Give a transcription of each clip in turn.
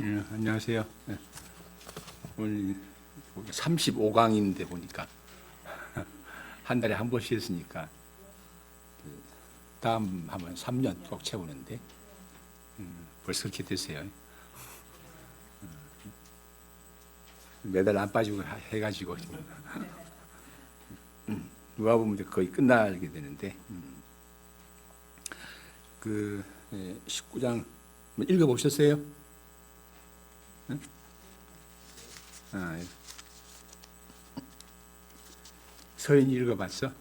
안녕하세요. 오늘 35강인데 보니까 한 달에 한 번씩 했으니까 다음 하면 3년 꼭 채우는데 벌써 그렇게 됐어요. 매달 안 빠지고 해가지고 누가 보면 거의 끝나게 되는데 그 19장 읽어보셨어요? 응? 서인이 읽어봤어?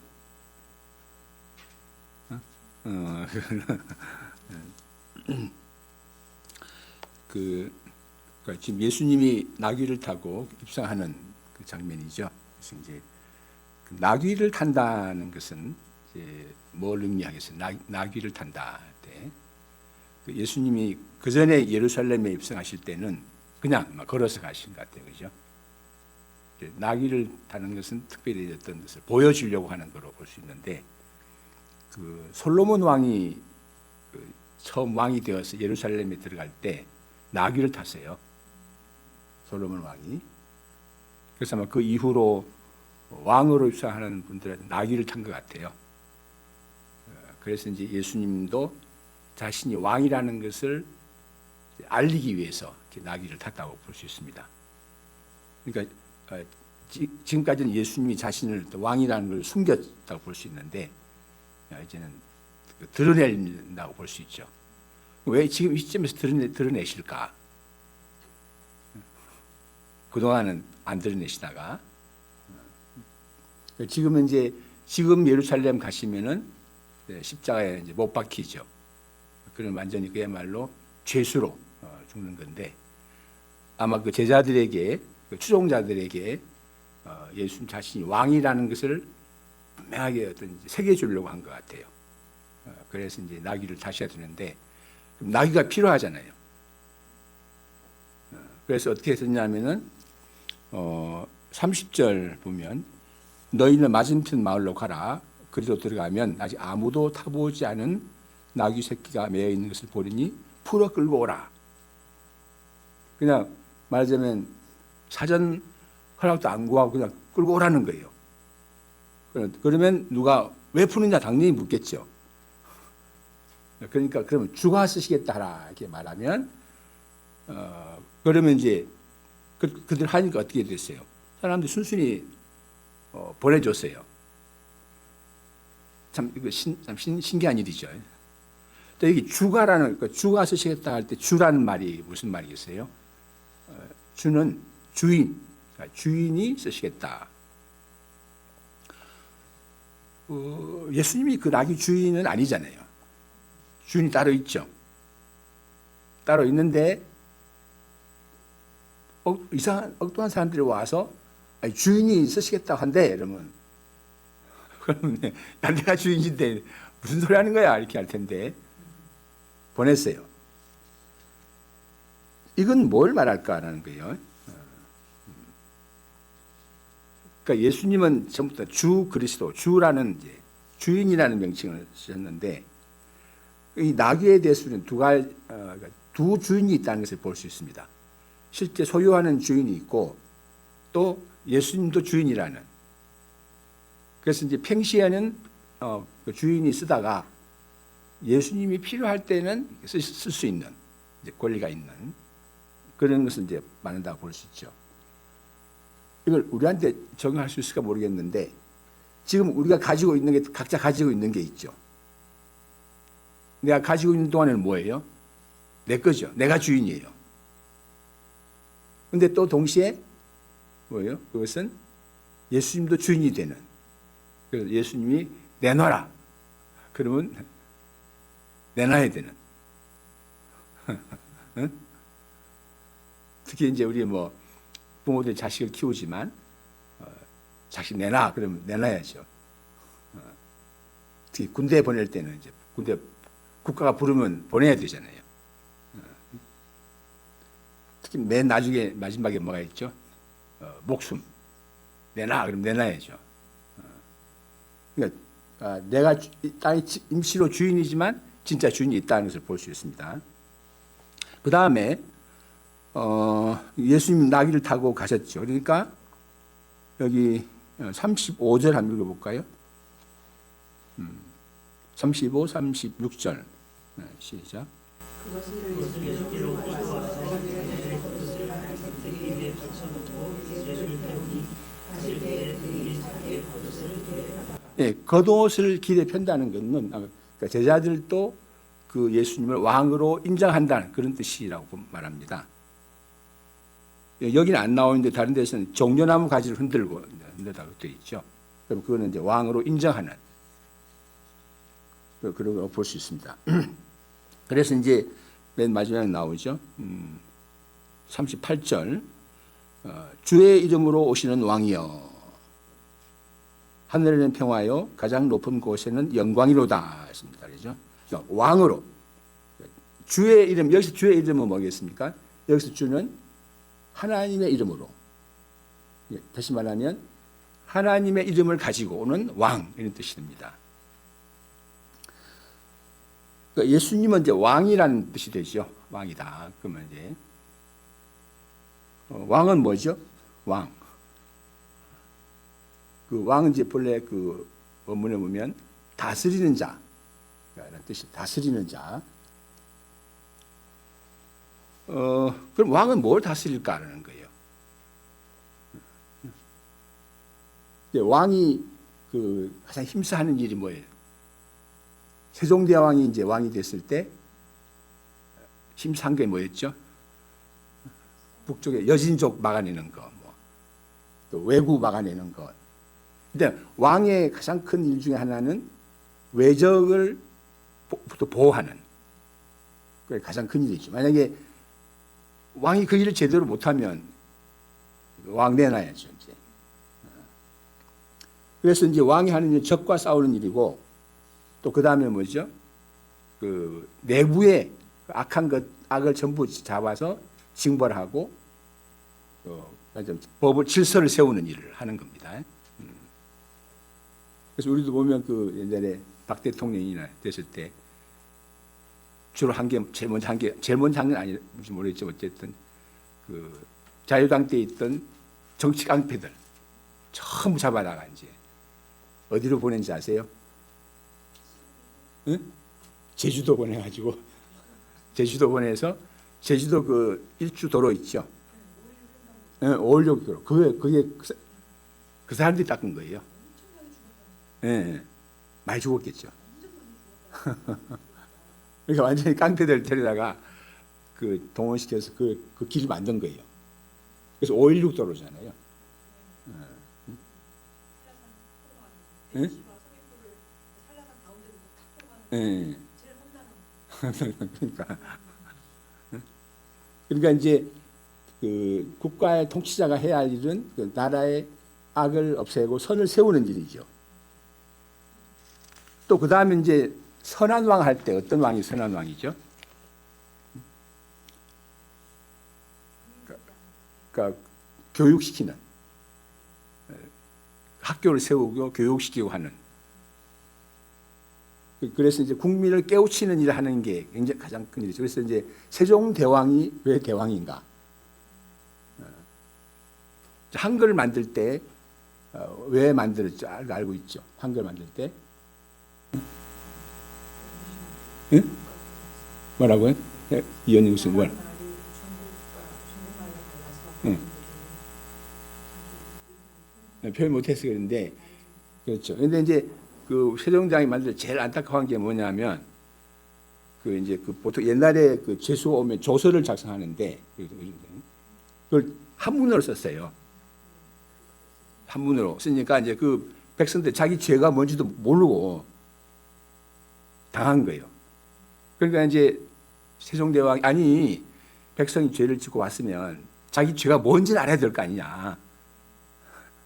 그러니까 지금 예수님이 나귀를 타고 입성하는 그 장면이죠. 그래서 이제 그 나귀를 탄다는 것은 이제 뭘 의미하겠어요? 나귀를 탄다 할 때 예수님이 그 전에 예루살렘에 입성하실 때는 그냥 막 걸어서 가신 것 같아요, 그죠? 나귀를 타는 것은 특별히 어떤 것을 보여주려고 하는 거로 볼 수 있는데, 그 솔로몬 왕이 처음 왕이 되어서 예루살렘에 들어갈 때 나귀를 탔어요. 솔로몬 왕이. 그래서 아마 그 이후로 왕으로 입성하는 분들은 나귀를 탄 것 같아요. 그래서 이제 예수님도 자신이 왕이라는 것을 알리기 위해서 나귀를 탔다고 볼 수 있습니다. 그러니까 지금까지는 예수님이 자신을 왕이라는 걸 숨겼다고 볼 수 있는데 이제는 드러낸다고 볼 수 있죠. 왜 지금 이 시점에서 드러내실까? 그동안은 안 드러내시다가 지금은 이제 지금 예루살렘 가시면은 십자가에 이제 못 박히죠. 그럼 완전히 그야말로 죄수로 죽는 건데 아마 그 제자들에게 그 추종자들에게 예수님 자신이 왕이라는 것을 분명하게 어떤 새겨 주려고 한 것 같아요. 그래서 이제 나귀를 타셔야 되는데 나귀가 필요하잖아요. 그래서 어떻게 했었냐면은 30절 보면 너희는 맞은편 마을로 가라. 그리로 들어가면 아직 아무도 타보지 않은 나귀 새끼가 매여 있는 것을 보리니 풀어 끌고 오라. 그냥 말하자면 사전 허락도 안 구하고 그냥 끌고 오라는 거예요. 그러면 누가 왜 푸느냐 당연히 묻겠죠. 그러니까 그러면 주가 쓰시겠다 이렇게 말하면 그러면 이제 그들 하니까 어떻게 됐어요? 사람들이 순순히 보내줬어요. 참 이거 참 신기한 일이죠. 또 여기 주가라는 주가 쓰시겠다 할 때 주라는 말이 무슨 말이겠어요? 주는 주인, 그러니까 주인이 쓰시겠다. 예수님이 그 나귀 주인은 아니잖아요. 주인이 따로 있죠. 따로 있는데 이상한 엉뚱한 사람들이 와서 주인이 쓰시겠다 한대 이러면 그러면 야, 내가 주인인데 무슨 소리 하는 거야 이렇게 할 텐데 보냈어요. 이건 뭘 말할까라는 거예요. 그러니까 예수님은 전부터 주 그리스도, 주라는 이제 주인이라는 명칭을 쓰셨는데 이 나귀에 대해서는 두 주인이 있다는 것을 볼 수 있습니다. 실제 소유하는 주인이 있고 또 예수님도 주인이라는. 그래서 이제 평시에는 그 주인이 쓰다가 예수님이 필요할 때는 쓸 수 있는 이제 권리가 있는 그런 것을 이제 말한다고 볼 수 있죠. 이걸 우리한테 적용할 수 있을까 모르겠는데 지금 우리가 가지고 있는 게 각자 가지고 있는 게 있죠. 내가 가지고 있는 동안에는 뭐예요? 내 거죠. 내가 주인이에요. 근데 또 동시에 뭐예요? 그것은 예수님도 주인이 되는. 그래서 예수님이 내놔라. 그러면 내놔야 되는. 응? 특히 이제 우리 뭐 부모들이 자식을 키우지만 자식 내놔 그러면 내놔야죠. 특히 군대 보낼 때는 이제 군대 국가가 부르면 보내야 되잖아요. 특히 맨 나중에 마지막에 뭐가 있죠? 목숨 내놔 그럼 내놔야죠. 그러니까 내가 땅의 임시로 주인이지만 진짜 주인이 있다는 것을 볼 수 있습니다. 그 다음에 예수님 나귀를 타고 가셨죠. 그러니까 여기 35절 한번 읽어볼까요? 35, 36절 시작. 예, 겉옷을 길에 편다는 것은 그러니까 제자들도 그 예수님을 왕으로 인정한다는 그런 뜻이라고 말합니다. 예, 여기는 안 나오는데 다른 데서는 종려나무 가지를 흔들다고 되어 있죠. 그럼 그거는 이제 왕으로 인정하는 그런 볼 수 있습니다. 그래서 이제 맨 마지막에 나오죠. 38절 주의 이름으로 오시는 왕이여 하늘에는 평화요 가장 높은 곳에는 영광이로다 했습니다. 그렇죠? 왕으로 주의 이름 여기서 주의 이름은 뭐겠습니까? 여기서 주는 하나님의 이름으로 다시 말하면 하나님의 이름을 가지고 오는 왕 이런 뜻이 됩니다. 예수님은 이제 왕이라는 뜻이 되죠. 왕이다. 그러면 이제 왕은 뭐죠? 왕. 그 왕은 이제 본래 그 원문에 보면 다스리는 자라는 뜻이 다스리는 자. 그럼 왕은 뭘 다스릴까라는 거예요. 왕이 그 가장 힘써하는 일이 뭐예요? 세종대왕이 이제 왕이 됐을 때 힘쓴 게 뭐였죠? 북쪽에 여진족 막아내는 거, 또 왜구 막아내는 것. 근데 왕의 가장 큰 일 중에 하나는 외적을 보호하는 그게 가장 큰 일이죠. 만약에 왕이 그 일을 제대로 못하면 왕 내놔야죠. 이제. 그래서 이제 왕이 하는 일 적과 싸우는 일이고 또 그 다음에 뭐죠? 그 내부의 악한 것, 악을 전부 잡아서 징벌하고 법을 질서를 세우는 일을 하는 겁니다. 그래서 우리도 보면 그 옛날에 박 대통령이나 됐을 때 주로 제일 먼저 한 건 아닌지 모르겠지만 어쨌든 그 자유당 때 있던 정치 깡패들 전부 잡아다가 이제 어디로 보낸지 아세요? 응? 제주도 보내가지고 제주도 보내서 제주도 그 일주 도로 있죠. 516 도로. 그게 그 사람들이 닦은 거예요. 예, 많이 죽었겠죠. 그러니까 완전히 깡패들 데려다가 그 동원시켜서 그 길을 만든 거예요. 그래서 516 도로잖아요. 예? 예. 그러니까 이제 그 국가의 통치자가 해야 할 일은 그 나라의 악을 없애고 선을 세우는 일이죠. 또 그 다음에 이제 선한 왕 할 때 어떤 왕이 선한 왕이죠? 그러니까 교육시키는 학교를 세우고 교육시키고 하는 그래서 이제 국민을 깨우치는 일을 하는 게 굉장히 가장 큰 일이죠. 그래서 이제 세종대왕이 왜 대왕인가? 한글을 만들 때 왜 만들었죠? 알고 있죠. 한글 만들 때. 응? 뭐라고요? 이현희 무슨 뭘? 응. 표현 못해서 그런데 그렇죠. 근데 이제 그 세종대왕이 만들 때 제일 안타까운 게 뭐냐면 그 이제 그 보통 옛날에 그 죄수가 오면 조서를 작성하는데 그걸 한문으로 썼어요. 한문으로 쓰니까 이제 그 백성들 자기 죄가 뭔지도 모르고 당한 거예요. 그러니까 이제 세종대왕이 아니 백성이 죄를 짓고 왔으면 자기 죄가 뭔지는 알아야 될 거 아니냐.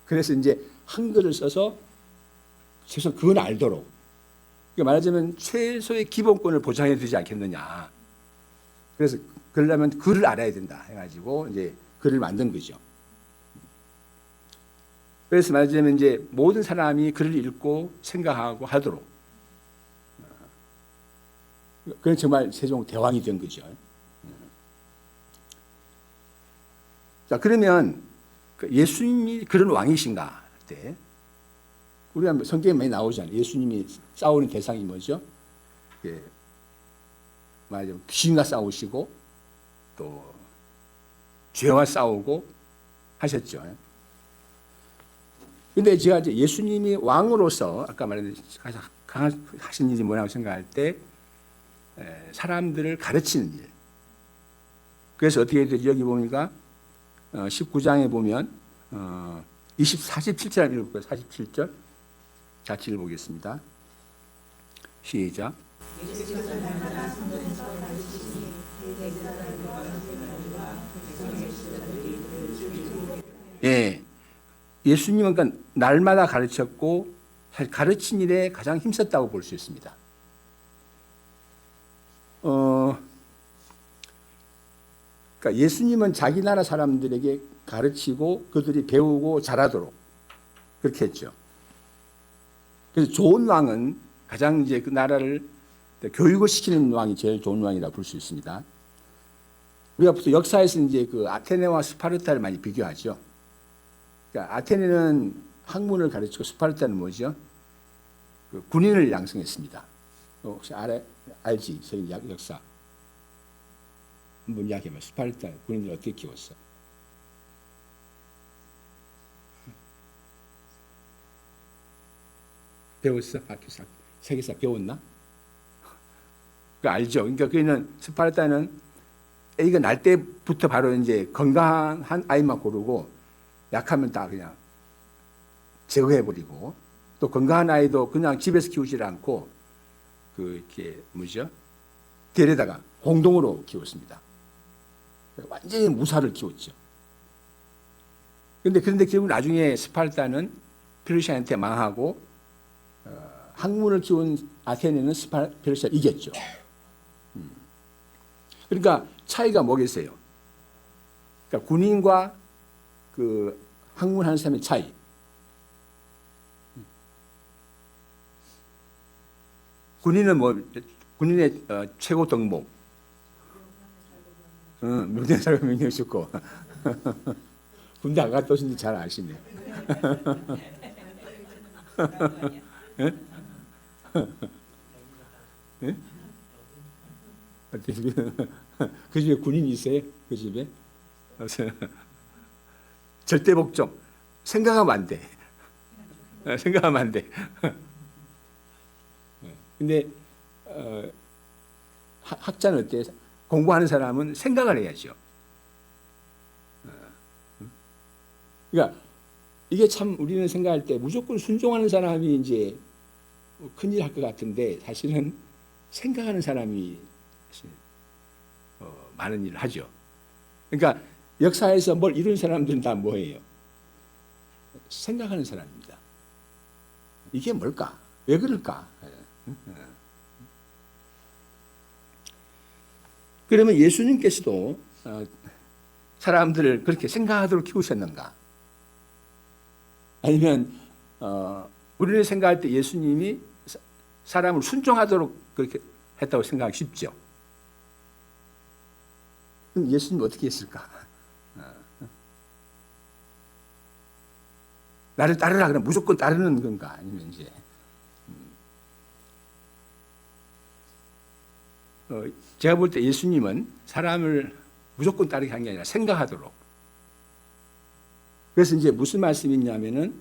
그래서 이제 한글을 써서 최소 그건 알도록. 그러니까 말하자면 최소의 기본권을 보장해야 되지 않겠느냐. 그래서 그러려면 글을 알아야 된다 해가지고 이제 글을 만든 거죠. 그래서 말하자면 이제 모든 사람이 글을 읽고 생각하고 하도록. 그건 정말 세종 대왕이 된 거죠. 자, 그러면 예수님이 그런 왕이신가? 때 우리가 성경에 많이 나오잖아요. 예수님이 싸우는 대상이 뭐죠? 예, 맞아요. 귀신과 싸우시고 또 죄와 싸우고 하셨죠. 근데 제가 이제 예수님이 왕으로서 아까 말한 가장 하신 일이 뭐라고 생각할 때 사람들을 가르치는 일. 그래서 어떻게 되죠? 여기 보니까 19장에 보면 47절 읽을까요? 47절 같이 읽어보겠습니다. 시작. 예, 예수님은 그러니까 날마다 가르쳤고 사실 가르친 일에 가장 힘썼다고 볼 수 있습니다. 그러니까 예수님은 자기 나라 사람들에게 가르치고 그들이 배우고 잘하도록 그렇게 했죠. 그래서 좋은 왕은 가장 이제 그 나라를 교육을 시키는 왕이 제일 좋은 왕이라고 볼 수 있습니다. 우리가 보통 역사에서 이제 그 아테네와 스파르타를 많이 비교하죠. 그러니까 아테네는 학문을 가르치고 스파르타는 뭐죠? 그 군인을 양성했습니다. 혹시 알지? 저 역사. 한번 이야기해봐. 스파르타 군인들 어떻게 키웠어? 배웠어? 학교에서 세계사 배웠나? 그 알죠? 그러니까 그는 스파르타는 애가 날 때부터 바로 이제 건강한 아이만 고르고 약하면 다 그냥 제거해버리고 또 건강한 아이도 그냥 집에서 키우지 않고 그 이렇게 뭐죠? 데려다가 공동으로 키웠습니다. 완전히 무사를 키웠죠. 그런데 결국 나중에 스파르타는 페르시아한테 망하고 학문을 키운 아테네는 페르시아를 이겼죠. 그러니까 차이가 뭐겠어요? 그러니까 군인과 그 학문하는 사람의 차이. 군인은 뭐 군인의 최고 덕목. 명령 살고 명령 죽고. 군대 안 갔다 오신데 잘 아시네. 예? 그 집에 군인이 있어요? 그 집에? 절대 복종. 생각하면 안 돼. 생각하면 안 돼. 근데 학자는 어때요? 공부하는 사람은 생각을 해야죠. 그러니까 이게 참 우리는 생각할 때 무조건 순종하는 사람이 이제 큰일 할 것 같은데 사실은 생각하는 사람이 사실 많은 일을 하죠. 그러니까 역사에서 뭘 이룬 사람들은 다 뭐예요? 생각하는 사람입니다. 이게 뭘까? 왜 그럴까? 그러면 예수님께서도 사람들을 그렇게 생각하도록 키우셨는가? 아니면 우리는 생각할 때 예수님이 사람을 순종하도록 그렇게 했다고 생각하기 쉽죠. 그럼 예수님 어떻게 했을까? 나를 따르라 그러면 무조건 따르는 건가? 아니면 이제 제가 볼 때 예수님은 사람을 무조건 따르게 한 게 아니라 생각하도록. 그래서 이제 무슨 말씀이 있냐면은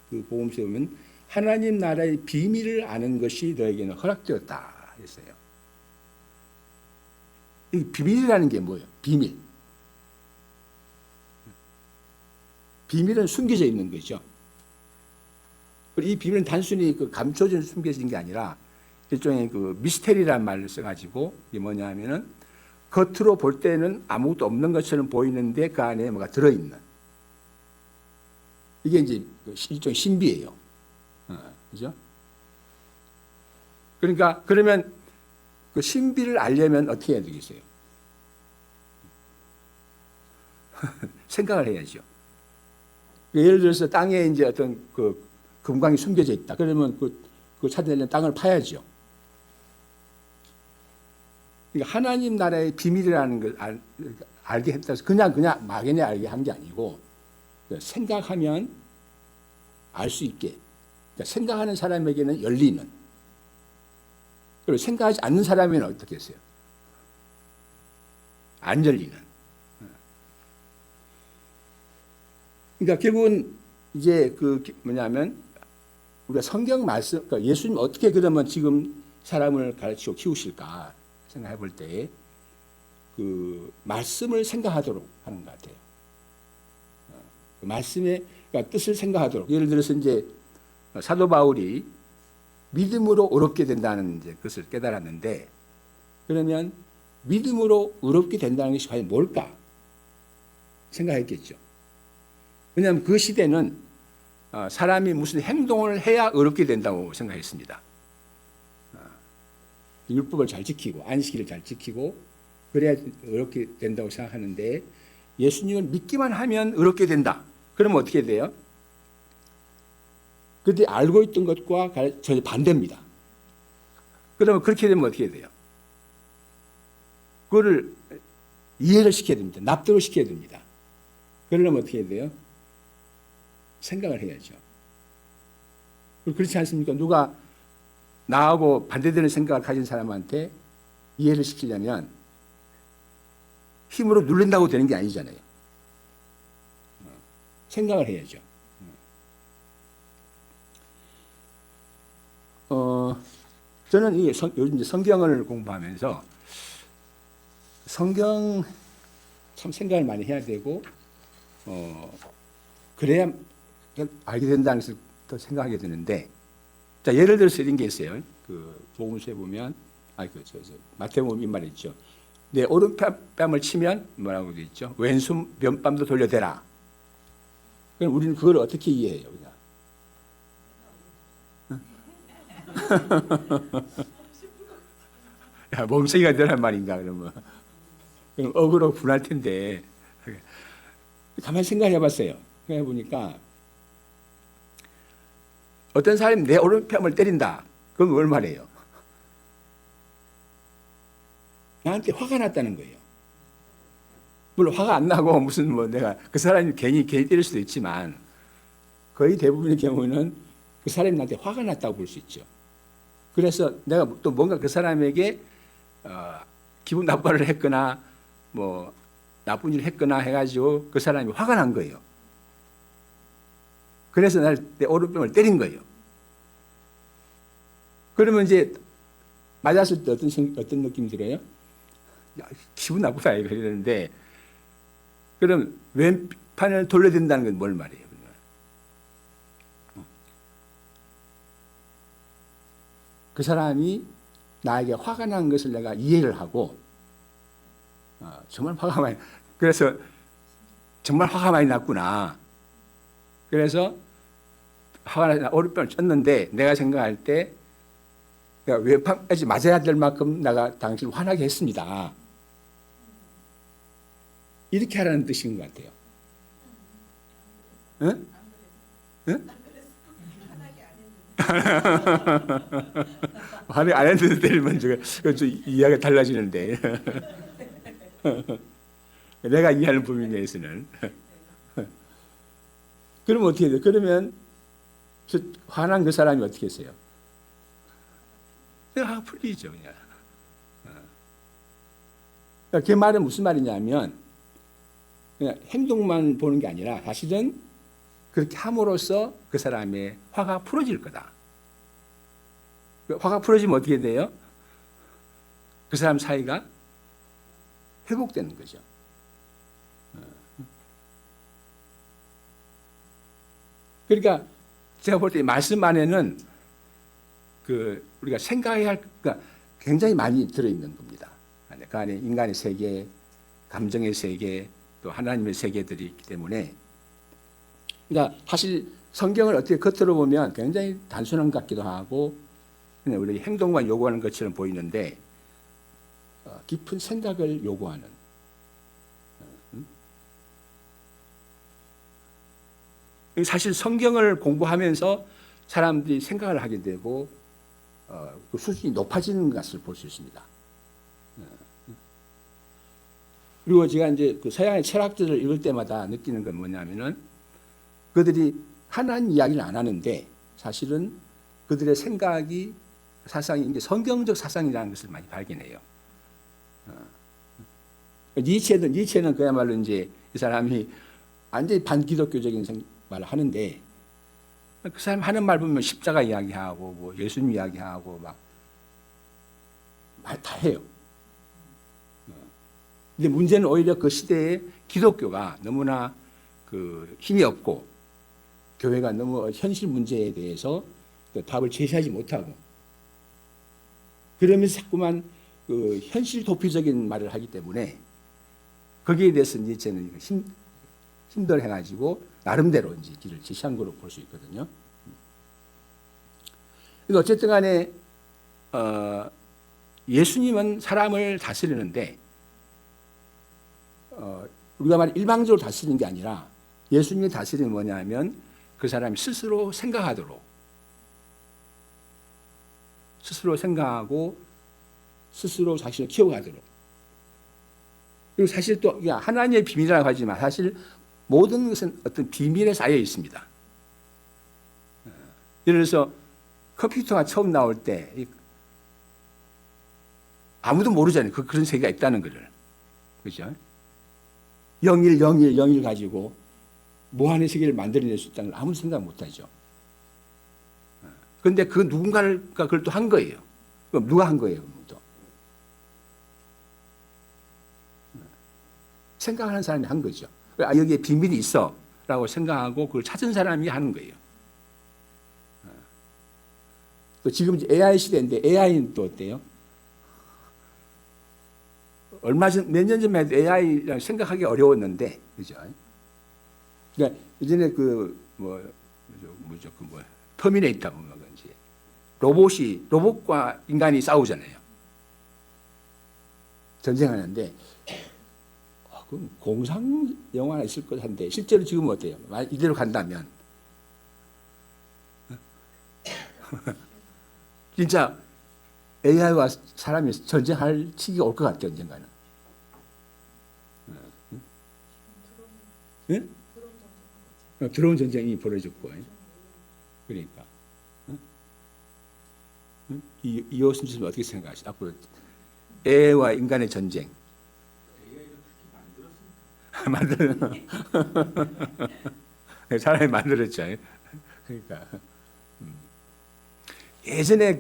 그 복음서에 보면 하나님 나라의 비밀을 아는 것이 너에게는 허락되었다 했어요. 이 비밀이라는 게 뭐예요? 비밀. 비밀은 숨겨져 있는 거죠. 이 비밀은 단순히 그 감춰진 숨겨진 게 아니라 일종의 그 미스테리라는 말을 써가지고 이게 뭐냐 하면은 겉으로 볼 때는 아무것도 없는 것처럼 보이는데 그 안에 뭐가 들어있는. 이게 이제 일종의 신비예요. 그죠? 그러니까 그러면 그 신비를 알려면 어떻게 해야 되겠어요? 생각을 해야죠. 예를 들어서 땅에 이제 어떤 그 금광이 숨겨져 있다. 그러면 그 찾아내려면 땅을 파야죠. 그러니까 하나님 나라의 비밀이라는 걸 알게 했다 해서 그냥 막연히 알게 한 게 아니고 생각하면 알 수 있게, 그러니까 생각하는 사람에게는 열리는, 그리고 생각하지 않는 사람에게는 어떻게 했어요? 안 열리는. 그러니까 결국은 이제 그 뭐냐면 우리가 성경 말씀, 그러니까 예수님 어떻게 그러면 지금 사람을 가르치고 키우실까 생각해 볼 때 그 말씀을 생각하도록 하는 것 같아요. 그 말씀의 그러니까 뜻을 생각하도록. 예를 들어서 이제 사도 바울이 믿음으로 의롭게 된다는 이제 것을 깨달았는데, 그러면 믿음으로 의롭게 된다는 것이 과연 뭘까 생각했겠죠. 왜냐하면 그 시대는 사람이 무슨 행동을 해야 의롭게 된다고 생각했습니다. 율법을 잘 지키고 안식일을 잘 지키고 그래야 의롭게 된다고 생각하는데, 예수님을 믿기만 하면 의롭게 된다. 그러면 어떻게 돼요? 그때 알고 있던 것과 전혀 반대입니다. 그러면 그렇게 되면 어떻게 돼요? 그거를 이해를 시켜야 됩니다. 납득을 시켜야 됩니다. 그러려면 어떻게 해야 돼요? 생각을 해야죠. 그렇지 않습니까? 누가 나하고 반대되는 생각을 가진 사람한테 이해를 시키려면 힘으로 누른다고 되는 게 아니잖아요. 생각을 해야죠. 저는 요즘 성경을 공부하면서 성경 참 생각을 많이 해야 되고, 그래야 알게 된다는 것을 더 생각하게 되는데, 자, 예를 들어서 이런 게 있어요. 그 복음서에 보면, 마태복음 이 말이 있죠. 내 오른뺨을 치면 뭐라고 되어 있죠? 왼손 면뺨도 돌려대라. 그럼 우리는 그걸 어떻게 이해해요? 야, 멍청이가 되란 말인가, 그러면. 그럼 억울하고 분할 텐데. 가만히 생각해 봤어요. 생각해 보니까, 어떤 사람이 내 오른편을 때린다. 그건 뭘 말해요? 나한테 화가 났다는 거예요. 물론 화가 안 나고 무슨 내가 그 사람이 괜히 때릴 수도 있지만, 거의 대부분의 경우는 그 사람이 나한테 화가 났다고 볼 수 있죠. 그래서 내가 또 뭔가 그 사람에게 기분 나빠를 했거나 나쁜 일을 했거나 해가지고 그 사람이 화가 난 거예요. 그래서 내 오른편을 때린 거예요. 그러면 이제 맞았을 때 어떤 느낌이 들어요? 야, 기분 나쁘다 이러는데, 그럼 왼판을 돌려야 된다는 건 뭘 말이에요? 그 사람이 나에게 화가 난 것을 내가 이해를 하고, 정말 화가 많이, 그래서 정말 화가 많이 났구나. 그래서 화가 나 오른편을 쳤는데, 내가 생각할 때 내가 왼판까지 맞아야 될 만큼 내가 당신을 화나게 했습니다. 이렇게 하라는 뜻인 것 같아요. 응? 응? 화내 안 했는데 때리면 좀 이해가 달라지는데. 내가 이해하는 범위 내에서는. 그러면 어떻게 돼요? 그러면 화난 그 사람이 어떻게 했어요? 화가 풀리죠, 그냥. 그 말은 무슨 말이냐면, 그냥 행동만 보는 게 아니라 사실은 그렇게 함으로써 그 사람의 화가 풀어질 거다. 화가 풀어지면 어떻게 돼요? 그 사람 사이가 회복되는 거죠. 그러니까 제가 볼 때 말씀 안에는 우리가 생각해야 할 그러니까 굉장히 많이 들어있는 겁니다. 그 안에 인간의 세계, 감정의 세계, 또 하나님의 세계들이 있기 때문에, 그러니까 사실 성경을 어떻게 겉으로 보면 굉장히 단순한 것 같기도 하고 그냥 우리 행동만 요구하는 것처럼 보이는데 깊은 생각을 요구하는, 사실 성경을 공부하면서 사람들이 생각을 하게 되고 그 수준이 높아지는 것을 볼 수 있습니다. 그리고 제가 이제 그 서양의 철학들을 읽을 때마다 느끼는 건 뭐냐면은 그들이 하나님 이야기를 안 하는데 사실은 그들의 생각이 사상이 이제 성경적 사상이라는 것을 많이 발견해요. 니체는 그야말로 이제 이 사람이 완전히 반기독교적인 말을 하는데 그 사람 하는 말 보면 십자가 이야기하고 뭐 예수님 이야기하고 막 말 다 해요. 근데 문제는 오히려 그 시대에 기독교가 너무나 그 힘이 없고 교회가 너무 현실 문제에 대해서 답을 제시하지 못하고 그러면서 자꾸만 그 현실 도피적인 말을 하기 때문에 거기에 대해서 니체는 힘들 해가지고 나름대로 이제 길을 제시한 거로 볼 수 있거든요. 그러니까 어쨌든 간에 예수님은 사람을 다스리는데 우리가 말 일방적으로 다스리는 게 아니라 예수님이 다스리는 뭐냐면 그 사람이 스스로 생각하도록 스스로 생각하고 스스로 자신을 키워가도록 그리고 사실 또 하나님의 비밀이라고 하지만 사실 모든 것은 어떤 비밀에 쌓여 있습니다. 예를 들어서 컴퓨터가 처음 나올 때 아무도 모르잖아요. 그런 세계가 있다는 것을. 그죠? 01 가지고 무한의 세계를 만들어낼 수 있다는 걸 아무도 생각 못 하죠. 그런데 그 누군가가 그걸 또 한 거예요. 그럼 누가 한 거예요? 또? 생각하는 사람이 한 거죠. 여기에 비밀이 있어 라고 생각하고 그걸 찾은 사람이 하는 거예요. 또 지금 이제 AI 시대인데 AI는 또 어때요? 몇 년 전만 해도 AI랑 생각하기 어려웠는데, 그죠? 그러니까 예전에 터미네이터 보면 이제 로봇과 인간이 싸우잖아요. 전쟁하는데, 그럼 공상 영화가 있을 것 한데, 실제로 지금 어때요? 만약 이대로 간다면, 진짜 AI와 사람이 전쟁할 시기가 올 것 같아요, 언젠가는. 네? 드론 전쟁이 벌어졌고, 그러니까. 이호순 교수님 어떻게 생각하시죠? 앞으로 AI와 인간의 전쟁. 사람이 만들었죠. 그러니까. 예전에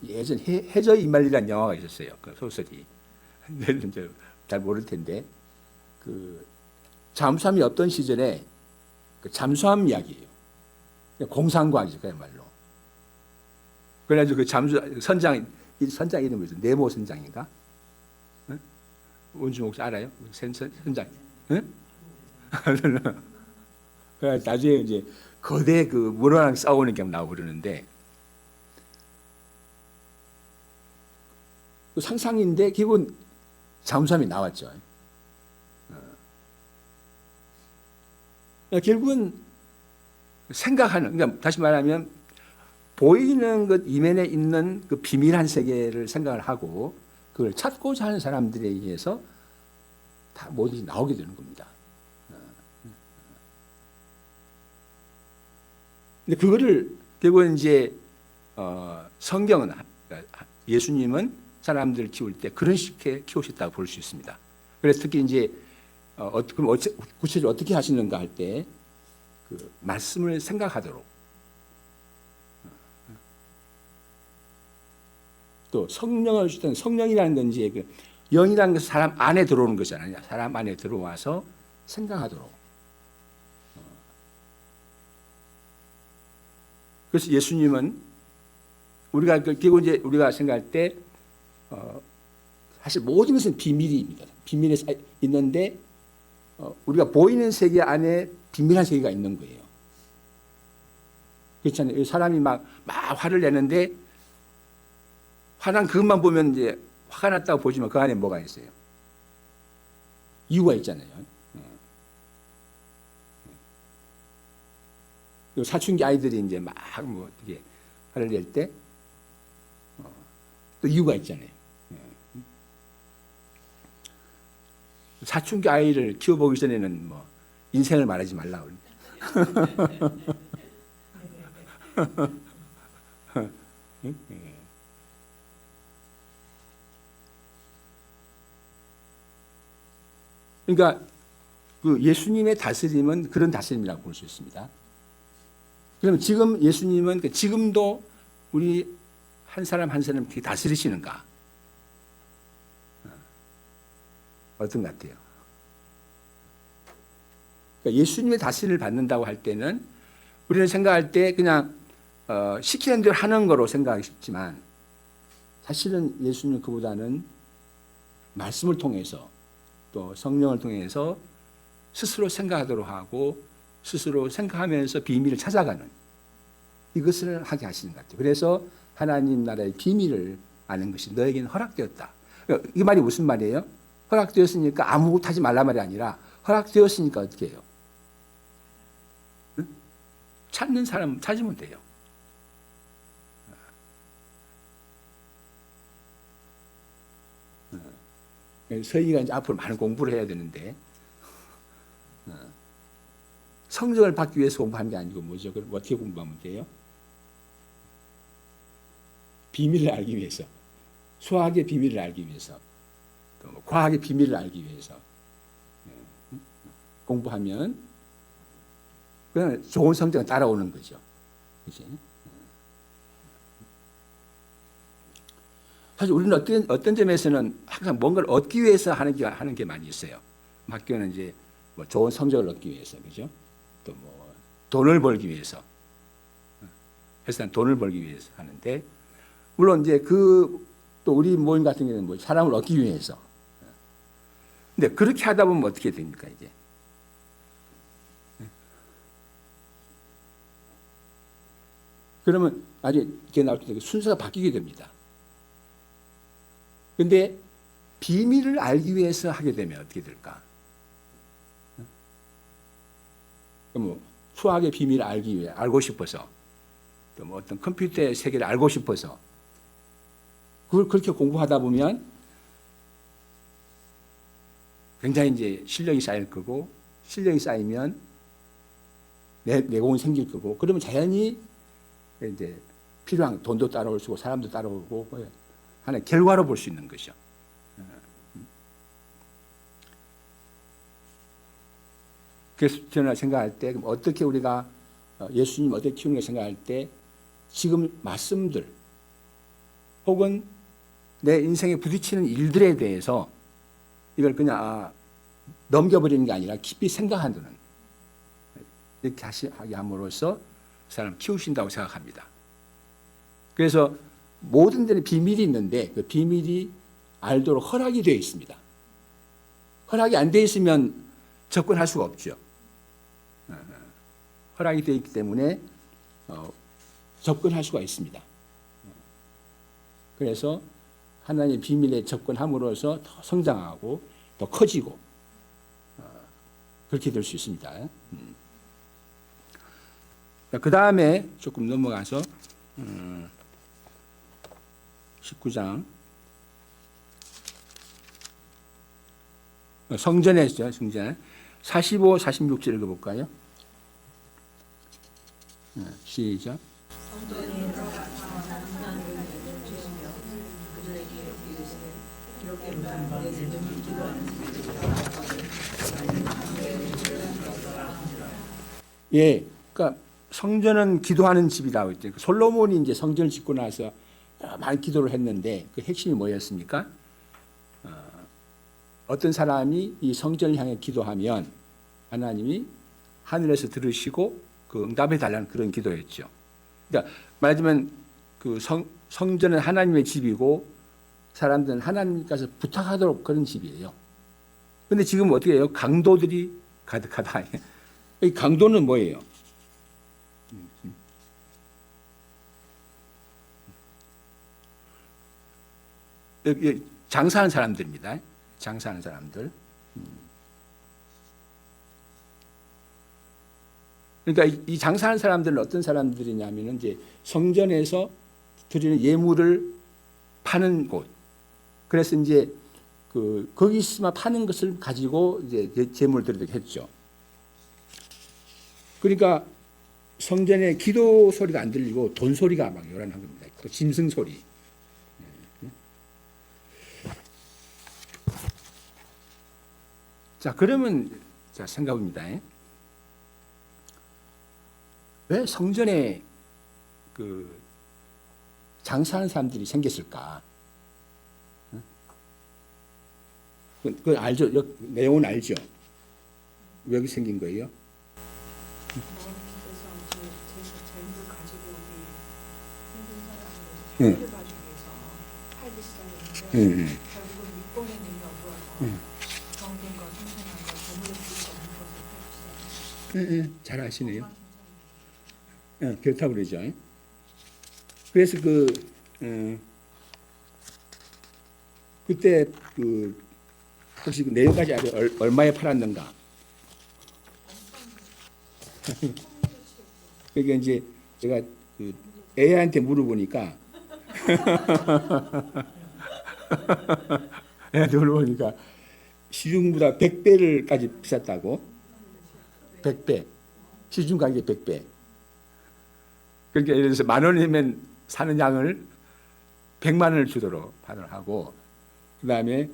예전 해저 이말리라는 영화가 있었어요. 그 소설이. 잘 모를 텐데 잠수함이 없던 시절에 그 잠수함 이야기예요. 공상과학이죠, 그야말로. 그래가지고 그 선장 이름이 뭐죠? 네모 선장인가? 응? 원주 목사 알아요? 선장. 응? 그래 나중에 이제 거대 그 문어랑 싸우는 게 나와버리는데 그 상상인데 결국은 잠수함이 나왔죠. 결국은 생각하는, 그러니까 다시 말하면 보이는 것 이면에 있는 그 비밀한 세계를 생각을 하고 그걸 찾고자 하는 사람들에 의해서 다 모두 나오게 되는 겁니다. 근데 그거를 결국은 이제 성경은 예수님은 사람들을 키울 때 그런 식으로 키우셨다고 볼 수 있습니다. 그래서 특히 이제 그럼 구체적으로 어떻게 하시는가 할 때 그 말씀을 생각하도록 또 성령을 주셨던 성령이라는 건 이제 그 영이라는 것은 사람 안에 들어오는 것이잖아요. 사람 안에 들어와서 생각하도록. 그래서 예수님은 우리가 결국 이제 우리가 생각할 때 사실 모든 것은 비밀입니다. 비밀에 있는데 우리가 보이는 세계 안에 비밀한 세계가 있는 거예요. 그렇잖아요. 사람이 막 화를 내는데 화난 그것만 보면 이제 화가 났다고 보지만 그 안에 뭐가 있어요? 이유가 있잖아요. 사춘기 아이들이 이제 막 뭐 어떻게 화를 낼 때 또 이유가 있잖아요. 사춘기 아이를 키워보기 전에는 뭐 인생을 말하지 말라 그러는데. 그러니까 그 예수님의 다스림은 그런 다스림이라고 볼 수 있습니다. 그럼 지금 예수님은 지금도 우리 한 사람 한 사람 이렇게 다스리시는가? 어떤 것 같아요? 그러니까 예수님의 다스림을 받는다고 할 때는 우리는 생각할 때 그냥 시키는 대로 하는 거로 생각하기 쉽지만 사실은 예수님은 그보다는 말씀을 통해서 또 성령을 통해서 스스로 생각하도록 하고 스스로 생각하면서 비밀을 찾아가는 이것을 하게 하시는 것 같아요. 그래서 하나님 나라의 비밀을 아는 것이 너에게는 허락되었다. 이 말이 무슨 말이에요? 허락되었으니까 아무것도 하지 말란 말이 아니라 허락되었으니까 어떻게 해요? 응? 찾는 사람 찾으면 돼요. 서희가 이제 앞으로 많은 공부를 해야 되는데 성적을 받기 위해서 공부하는 게 아니고 뭐죠? 그럼 어떻게 공부하면 돼요? 비밀을 알기 위해서, 수학의 비밀을 알기 위해서, 또 과학의 비밀을 알기 위해서 공부하면 그냥 좋은 성적이 따라오는 거죠. 그치? 사실 우리는 어떤 점에서는 항상 뭔가를 얻기 위해서 하는 게 많이 있어요. 학교는 이제 뭐 좋은 성적을 얻기 위해서, 그죠? 또 뭐 돈을 벌기 위해서, 회사는 돈을 벌기 위해서 하는데, 물론 이제 또 우리 모임 같은 경우는 뭐 사람을 얻기 위해서. 근데 그렇게 하다 보면 어떻게 됩니까, 이제? 그러면 아주 이렇게 나올 때 순서가 바뀌게 됩니다. 근데 비밀을 알기 위해서 하게 되면 어떻게 될까? 뭐 수학의 비밀을 알기 위해 알고 싶어서 또 뭐 어떤 컴퓨터의 세계를 알고 싶어서 그걸 그렇게 공부하다 보면 굉장히 이제 실력이 쌓일 거고 실력이 쌓이면 내공이 생길 거고 그러면 자연히 이제 필요한 돈도 따라올 수 있고 사람도 따라오고 하나의 결과로 볼 수 있는 것이죠. 그래서 저는 생각할 때 어떻게 우리가 예수님 어떻게 키우는 가 생각할 때 지금 말씀들 혹은 내 인생에 부딪히는 일들에 대해서 이걸 그냥 넘겨버리는 게 아니라 깊이 생각하는 이렇게 하게 함으로써 사람 키우신다고 생각합니다. 그래서 모든 데는 비밀이 있는데 그 비밀이 알도록 허락이 되어 있습니다. 허락이 안 되어 있으면 접근할 수가 없죠. 허락이 되어 있기 때문에 접근할 수가 있습니다. 그래서 하나님의 비밀에 접근함으로써 더 성장하고 더 커지고 그렇게 될 수 있습니다. 그 다음에 조금 넘어가서 19장 성전에서 성전 45, 46절 읽어볼까요? 시작. 예, 그러니까 성전은 기도하는 집이라고 했죠. 솔로몬이 이제 성전을 짓고 나서 많은 기도를 했는데 그 핵심이 뭐였습니까? 어떤 사람이 이 성전을 향해 기도하면 하나님이 하늘에서 들으시고 그 응답해 달라는 그런 기도였죠. 그러니까 말하자면 그 성전은 하나님의 집이고 사람들은 하나님께서 부탁하도록 그런 집이에요. 그런데 지금 어떻게 해요? 강도들이 가득하다. 이 강도는 뭐예요? 장사하는 사람들입니다. 장사하는 사람들. 그러니까 이 장사하는 사람들은 어떤 사람들이냐면은 이제 성전에서 드리는 예물을 파는 곳. 그래서 이제 거기서만 파는 것을 가지고 이제 제물을 드리도록 했죠. 그러니까 성전에 기도 소리가 안 들리고 돈 소리가 막 요란한 겁니다. 또 짐승 소리. 자, 그러면 자 생각합니다. 왜 성전에 장사하는 사람들이 생겼을까? 그건 알죠? 내용은 알죠? 왜 그렇게 생긴 거예요? 어머니께서 이제 재물 가지고 오기 힘든 사람을 응. 해결을 하기 위해서 팔기 시작했는데 결국은 밑봉에 눈이 어두워서 정든과 생생한 걸 재물을 드릴 수 없는 것을 팔기 시작했어요. 잘 아시네요. 그렇다고 그러죠. 그래서 그때 혹시 그 내용까지 알아요? 얼마에 팔았는가? 그러니까 이제 제가 애한테 물어보니까 애한테 물어보니까 시중보다 100배를까지 비쌌다고. 100배. 시중 가격이 100배. 그러니까 예를 들어서 10,000원이면 사는 양을 100만 원을 주도록 판단하고, 그 다음에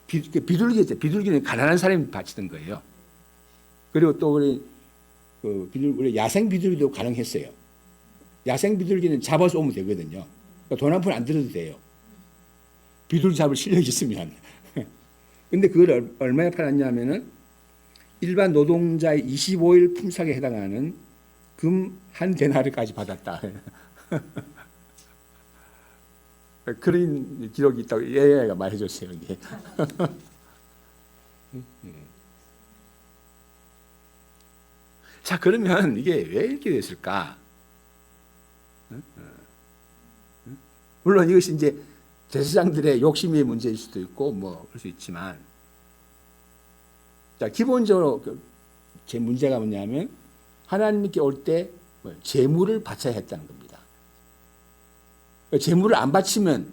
비둘기 있죠. 비둘기는 가난한 사람이 바치던 거예요. 그리고 또 우리 야생 비둘기도 가능했어요. 야생 비둘기는 잡아서 오면 되거든요. 그러니까 돈 한 푼 안 들어도 돼요. 비둘기 잡을 실력이 있으면. 근데 그걸 얼마에 팔았냐면은 일반 노동자의 25일 품삯에 해당하는 금 한 데나리까지 받았다. 그런 기록이 있다고 얘가 말해줬어요. 이게. 자, 그러면 이게 왜 이렇게 됐을까? 물론 이것이 이제 제사장들의 욕심의 문제일 수도 있고 뭐 그럴 수 있지만, 자, 기본적으로 제 문제가 뭐냐면 하나님께 올 때 제물을 바쳐야 했다는 겁니다. 제물을 안 바치면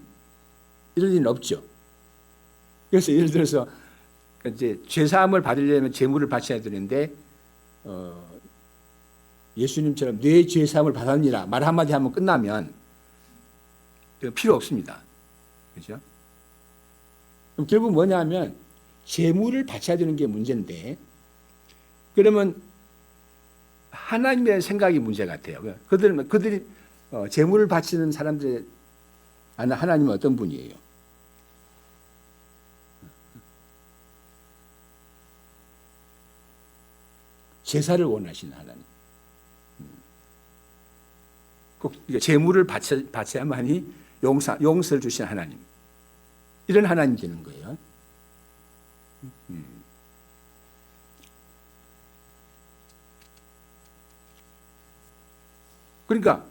이런 일은 없죠. 그래서 예를 들어서 이제 죄사함을 받으려면 제물을 바쳐야 되는데 예수님처럼 내 죄사함을 받았니라 말 한마디 하면 끝나면 필요 없습니다. 그렇죠? 그럼 결국 뭐냐면 제물을 바쳐야 되는 게 문제인데, 그러면 하나님의 생각이 문제 같아요. 그들이 제물을 바치는 사람들의 하나님은 어떤 분이에요? 제사를 원하시는 하나님. 꼭 제물을 바쳐야만이 용서를 주시는 하나님. 이런 하나님 되는 거예요. 그러니까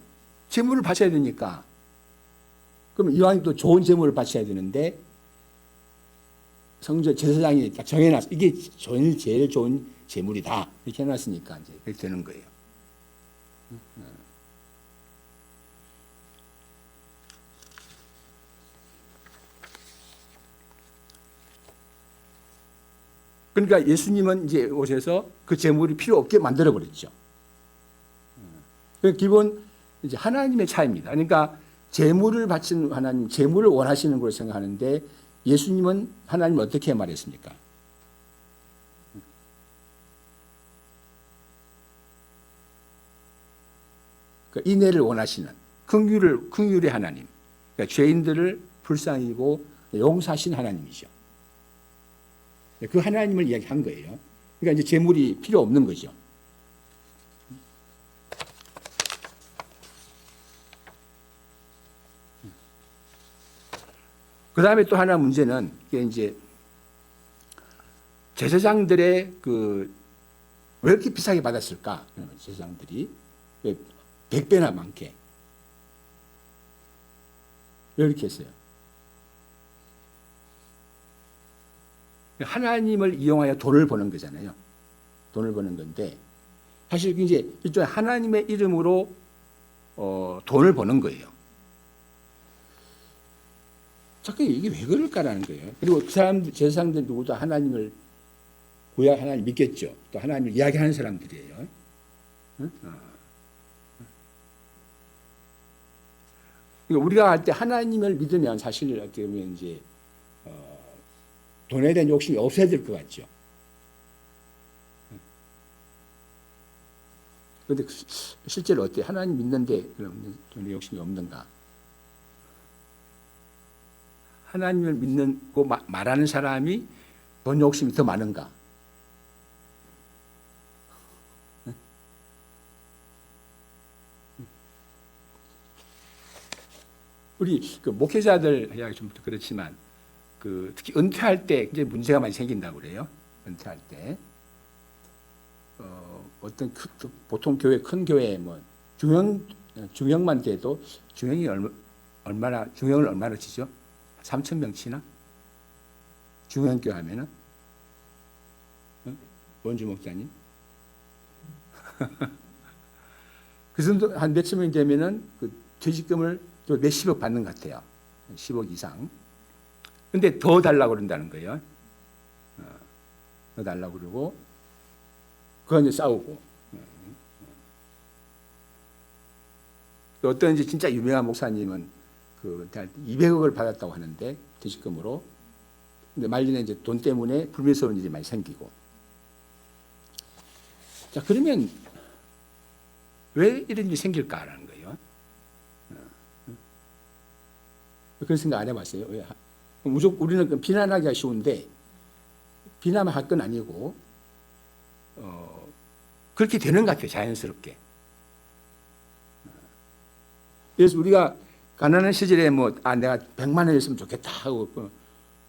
제물을 바쳐야 되니까, 그럼 이왕 또 좋은 제물을 바쳐야 되는데 성전 제사장이 딱 정해놨어. 이게 제일 좋은 제물이다. 이렇게 해놨으니까 이제 그렇게 되는 거예요. 그러니까 예수님은 이제 오셔서 그 제물이 필요 없게 만들어 버렸죠. 기본 이제 하나님의 차이입니다. 그러니까 제물을 바치는 하나님, 제물을 원하시는 걸로 생각하는데 예수님은 하나님 어떻게 말했습니까? 그러니까 인애를 원하시는 긍휼의 하나님, 그러니까 죄인들을 불쌍히고 용서하신 하나님이죠. 그 하나님을 이야기한 거예요. 그러니까 이제 제물이 필요 없는 거죠. 그 다음에 또 하나 문제는 이게 이제 제사장들의 왜 이렇게 비싸게 받았을까? 제사장들이 왜 100배나 많게 왜 이렇게 했어요? 하나님을 이용하여 돈을 버는 거잖아요. 돈을 버는 건데 사실 이제 일종의 하나님의 이름으로 돈을 버는 거예요. 자꾸 이게 왜 그럴까라는 거예요. 그리고 그 사람들, 제사장들 누구도 하나님을 구약 하나님 믿겠죠. 또 하나님을 이야기하는 사람들이에요. 응? 그러니까 우리가 할 때 하나님을 믿으면 사실 어떻게 보면 이제 돈에 대한 욕심이 없어야 될 것 같죠. 그런데 실제로 어때? 하나님 믿는데 그럼 돈에 욕심이 없는가? 하나님을 믿는고 말하는 사람이 돈 욕심이 더 많은가? 우리 그 목회자들 이야기 좀 그렇지만 그 특히 은퇴할 때 굉장히 문제가 많이 생긴다고 그래요. 은퇴할 때 어떤 보통 교회 큰 교회 뭐 중형만 돼도 중형이 얼마나 중형을 얼마나 치죠? 3,000명 치나? 중형교 하면은 원주 목사님 그 정도 한 몇천 명 되면은 그 퇴직금을 또 몇십억 받는 것 같아요. 10억 이상. 근데 더 달라고 그런다는 거예요. 더 달라고 그러고 그건 이제 싸우고. 또 어떤 이제 진짜 유명한 목사님은 그 200억을 받았다고 하는데 퇴직금으로. 근데 말년에 이제 돈 때문에 불미스러운 일이 많이 생기고. 자, 그러면 왜 이런 일이 생길까라는 거예요. 그런 생각 안 해봤어요. 무조건 우리는 비난하기가 쉬운데 비난할 건 아니고 그렇게 되는 것 같아요. 자연스럽게. 그래서 우리가 가난한 시절에 내가 100만 원이었으면 좋겠다 하고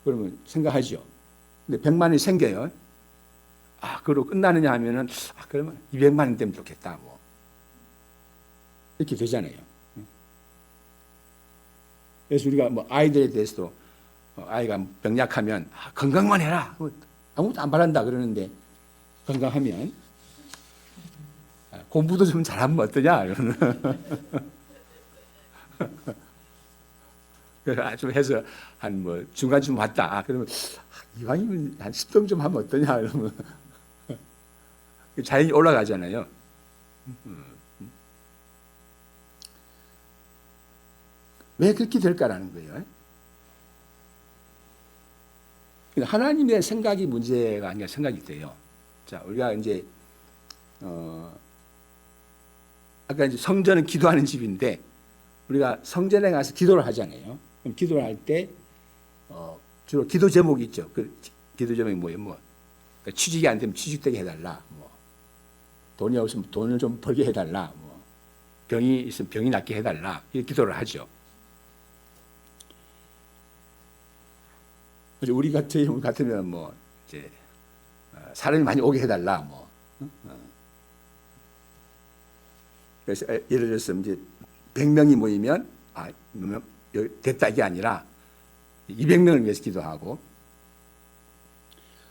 그러면 생각하죠. 근데 100만 원이 생겨요. 그러고 끝나느냐 하면은 그러면 200만 원 되면 좋겠다 뭐 이렇게 되잖아요. 그래서 우리가 아이들에 대해서도 아이가 병약하면 건강만 해라 아무것도 안 바란다 그러는데 건강하면 공부도 좀 잘하면 어떠냐 이러는 좀 해서 한 중간쯤 왔다 그러면 이왕이면 한 10등 좀 하면 어떠냐 이러면 자연히 올라가잖아요. 왜 그렇게 될까라는 거예요. 하나님에 대한 생각이 문제가 아니라 생각이 돼요. 자, 우리가 이제 아까 이제 성전은 기도하는 집인데 우리가 성전에 가서 기도를 하잖아요. 그럼 기도를 할 때 주로 기도 제목이 있죠. 그 기도 제목이 뭐예요? 그러니까 취직이 안 되면 취직되게 해달라. 돈이 없으면 돈을 좀 벌게 해달라. 병이 있으면 병이 낫게 해달라. 이렇게 기도를 하죠. 우리 같으면 이제 사람이 많이 오게 해달라. 그래서 예를 들어서 이제 100명이 모이면 됐다 이게 아니라 200명을 위해서 기도하고.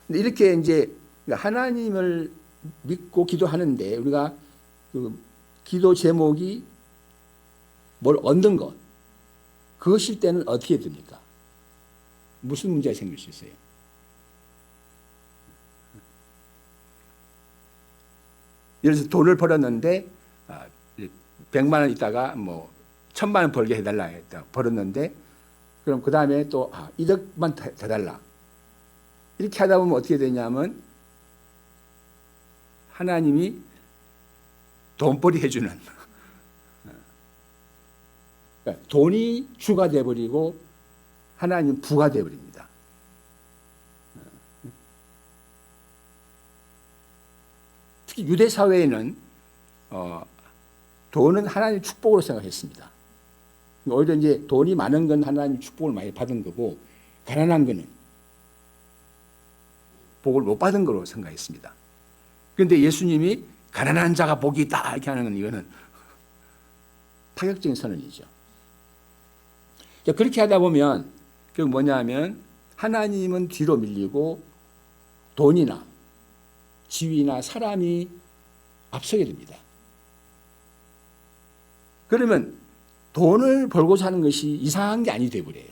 근데 이렇게 이제 하나님을 믿고 기도하는데 우리가 그 기도 제목이 뭘 얻는 것 그것일 때는 어떻게 됩니까? 무슨 문제가 생길 수 있어요? 예를 들어서 돈을 벌었는데 100만 원 있다가 1000만 원 벌게 해달라 했다 벌었는데 그럼 그 다음에 또 1억만 더 달라 이렇게 하다 보면 어떻게 되냐면 하나님이 돈벌이 해주는 그러니까 돈이 주가 돼버리고 하나님 부가 되어버립니다. 특히 유대 사회에는 돈은 하나님의 축복으로 생각했습니다. 오히려 이제 돈이 많은 건 하나님 축복을 많이 받은 거고 가난한 거는 복을 못 받은 거로 생각했습니다. 그런데 예수님이 가난한 자가 복이 있다 이렇게 하는 건 이거는 파격적인 선언이죠. 그렇게 하다 보면 그 뭐냐면 하나님은 뒤로 밀리고 돈이나 지위나 사람이 앞서게 됩니다. 그러면 돈을 벌고 사는 것이 이상한 게 아니 되어버려요.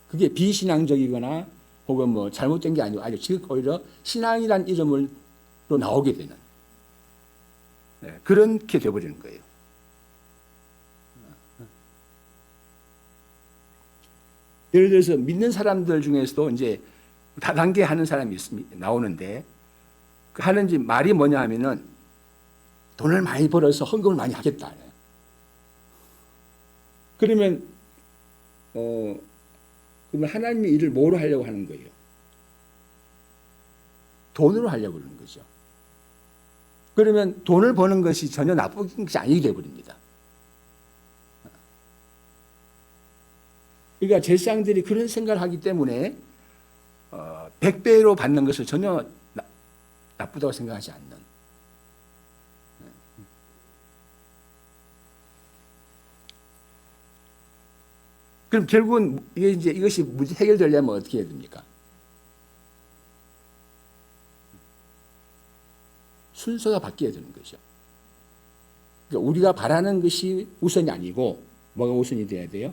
그게 비신앙적이거나 혹은 뭐 잘못된 게 아니고 아주 지금 오히려 신앙이란 이름으로 나오게 되는 그렇게 되어버리는 거예요. 예를 들어서 믿는 사람들 중에서도 이제 다단계 하는 사람이 나오는데 그 하는지 말이 뭐냐 하면은 돈을 많이 벌어서 헌금을 많이 하겠다. 그러면 그러면 하나님의 일을 뭐로 하려고 하는 거예요? 돈으로 하려고 그러는 거죠. 그러면 돈을 버는 것이 전혀 나쁜 것이 아니게 되어버립니다. 그러니까 제사장들이 그런 생각을 하기 때문에 100배로 받는 것을 전혀 나쁘다고 생각하지 않는. 그럼 결국은 이것이 문제 해결되려면 어떻게 해야 됩니까? 순서가 바뀌어야 되는 거죠. 그러니까 우리가 바라는 것이 우선이 아니고 뭐가 우선이 돼야 돼요?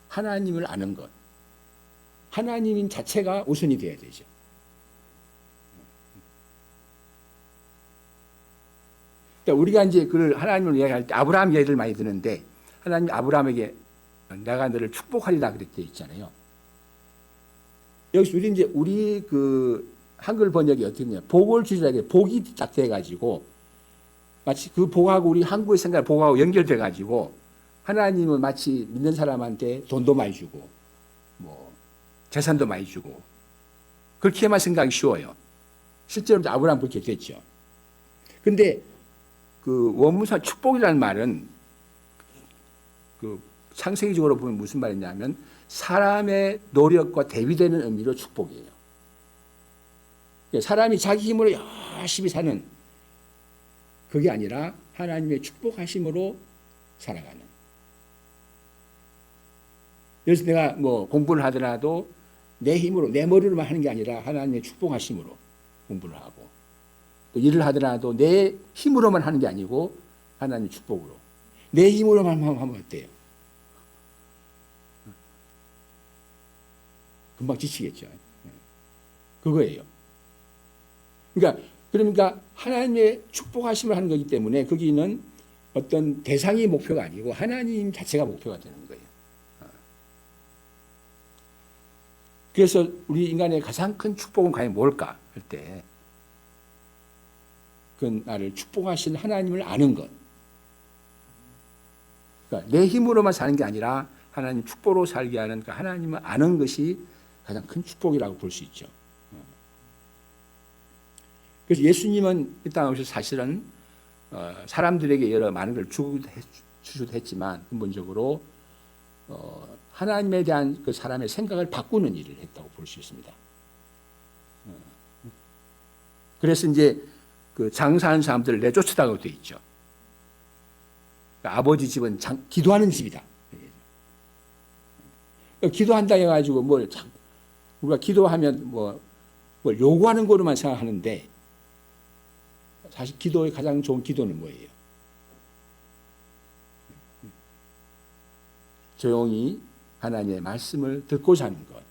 하나님을 아는 것. 하나님 자체가 우선이 돼야 되죠. 그러니까 우리가 이제 그걸 하나님을 이야기할 때 아브라함 예를 많이 드는데 하나님 아브라함에게 내가 너를 축복하리라 그랬대 있잖아요. 여기서 우리 그 한글 번역이 어떻게 되냐? 복을 주시라 복이 딱 돼가지고 마치 그 복하고 우리 한국의 생각 복하고 연결돼가지고 하나님은 마치 믿는 사람한테 돈도 많이 주고 뭐 재산도 많이 주고 그렇게만 생각하기 쉬워요. 실제로 아브라함 그렇게 됐죠. 근데 그 원문상 축복이라는 말은 그 창세기적으로 보면 무슨 말이냐면 사람의 노력과 대비되는 의미로 축복이에요. 사람이 자기 힘으로 열심히 사는 그게 아니라 하나님의 축복하심으로 살아가는. 그래서 내가 뭐 공부를 하더라도 내 힘으로 내 머리로만 하는 게 아니라 하나님의 축복하심으로 공부를 하고 또 일을 하더라도 내 힘으로만 하는 게 아니고 하나님의 축복으로 내 힘으로만 하면 어때요? 금방 지치겠죠. 그거예요. 그러니까 하나님의 축복하심을 하는 거기 때문에 거기는 어떤 대상이 목표가 아니고 하나님 자체가 목표가 되는 거예요. 그래서 우리 인간의 가장 큰 축복은 과연 뭘까 할 때 그 나를 축복하신 하나님을 아는 것. 그러니까 내 힘으로만 사는 게 아니라 하나님 축복으로 살게 하는 그 하나님을 아는 것이 가장 큰 축복이라고 볼 수 있죠. 그래서 예수님은 이 땅에 오셔서 사실은 사람들에게 여러 많은 걸 주기도 했지만 근본적으로 하나님에 대한 그 사람의 생각을 바꾸는 일을 했다고 볼 수 있습니다. 그래서 이제 그 장사하는 사람들을 내쫓았다고 되어 있죠. 그러니까 아버지 집은 기도하는 집이다. 그러니까 기도한다 해가지고 우리가 기도하면 뭘 요구하는 거로만 생각하는데 사실 기도의 가장 좋은 기도는 뭐예요? 조용히 하나님의 말씀을 듣고자 하는 것.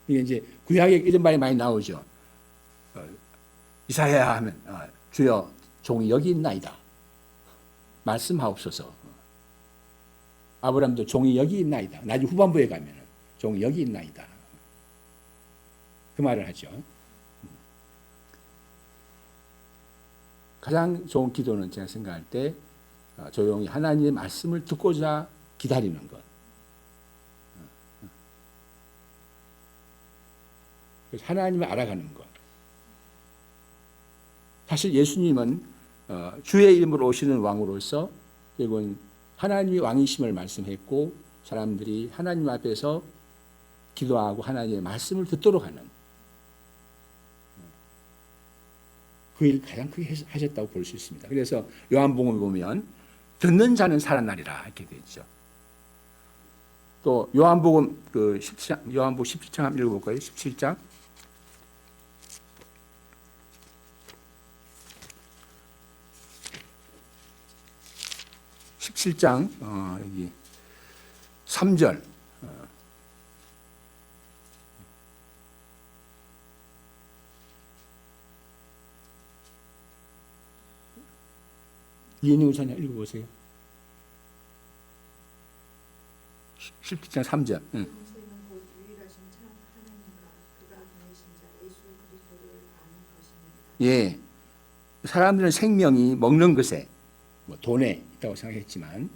이게 이제 구약에 이런 말이 많이 나오죠. 이사야 하면 주여 종이 여기 있나이다. 말씀하옵소서. 아브라함도 종이 여기 있나이다. 나중에 후반부에 가면 종이 여기 있나이다. 그 말을 하죠. 가장 좋은 기도는 제가 생각할 때 조용히 하나님의 말씀을 듣고자 기다리는 것. 하나님을 알아가는 것. 사실 예수님은 주의 이름으로 오시는 왕으로서 결국은 하나님이 왕이심을 말씀했고 사람들이 하나님 앞에서 기도하고 하나님의 말씀을 듣도록 하는 그 일 가장 크게 하셨다고 볼 수 있습니다. 그래서 요한복음을 보면 듣는 자는 살아나리라 이렇게 되어 있죠. 또 요한복음 그 17장, 요한복음 17장 한번 읽어볼까요? 17장. 17장 여기 3절 이인우 전에 읽어보세요. 17장 3절. 모세는 곧 유일하신 참 하나님과 그가 보내신 자 예수 그리스도를 아는 것입니다. 예, 사람들은 생명이 먹는 것에 뭐 돈에 있다고 생각했지만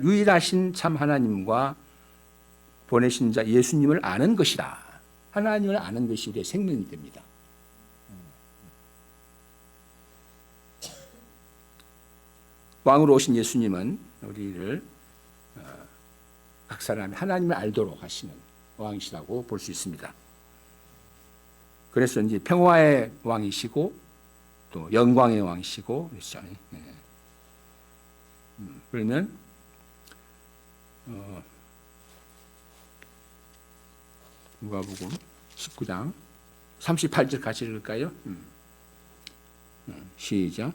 유일하신 참 하나님과 보내신 자 예수님을 아는 것이다. 하나님을 아는 것이 우리의 생명이 됩니다. 왕으로 오신 예수님은 우리를 각 사람이 하나님을 알도록 하시는 왕이시라고 볼 수 있습니다. 그래서 이제 평화의 왕이시고 또 영광의 왕이시고 그렇죠. 그러면 누가복음 19장 38절 같이 읽을까요? 시작.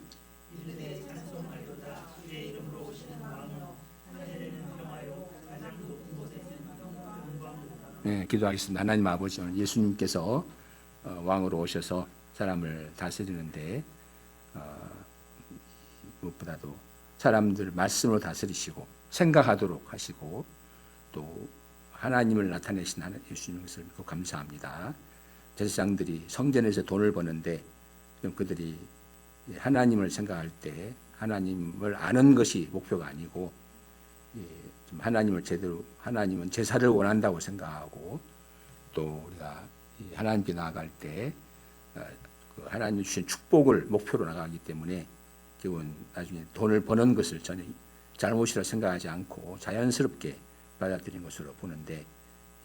네, 기도하겠습니다. 하나님 아버지, 예수님께서 왕으로 오셔서 사람을 다스리는데 무엇보다도 사람들 말씀으로 다스리시고 생각하도록 하시고 또 하나님을 나타내신 예수님을 믿고 감사합니다. 제사장들이 성전에서 돈을 버는데 그들이 하나님을 생각할 때 하나님을 아는 것이 목표가 아니고 하나님은 제사를 원한다고 생각하고 또 우리가 하나님께 나아갈 때 하나님 주신 축복을 목표로 나가기 때문에 결국은 나중에 돈을 버는 것을 전혀 잘못이라 생각하지 않고 자연스럽게 받아들인 것으로 보는데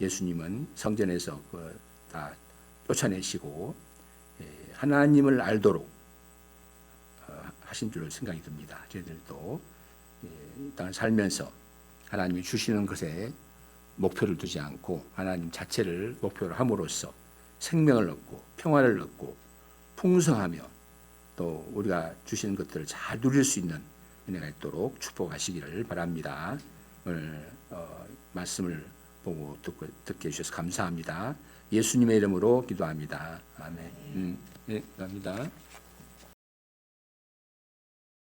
예수님은 성전에서 다 쫓아내시고 하나님을 알도록 하신 줄로 생각이 듭니다. 저희들도 이 땅을 살면서 하나님이 주시는 것에 목표를 두지 않고 하나님 자체를 목표로 함으로써 생명을 얻고 평화를 얻고 풍성하며 또 우리가 주시는 것들을 잘 누릴 수 있는 은혜가 있도록 축복하시기를 바랍니다. 오늘 말씀을 보고 듣게 해주셔서 감사합니다. 예수님의 이름으로 기도합니다. 아멘. 네, 감사합니다.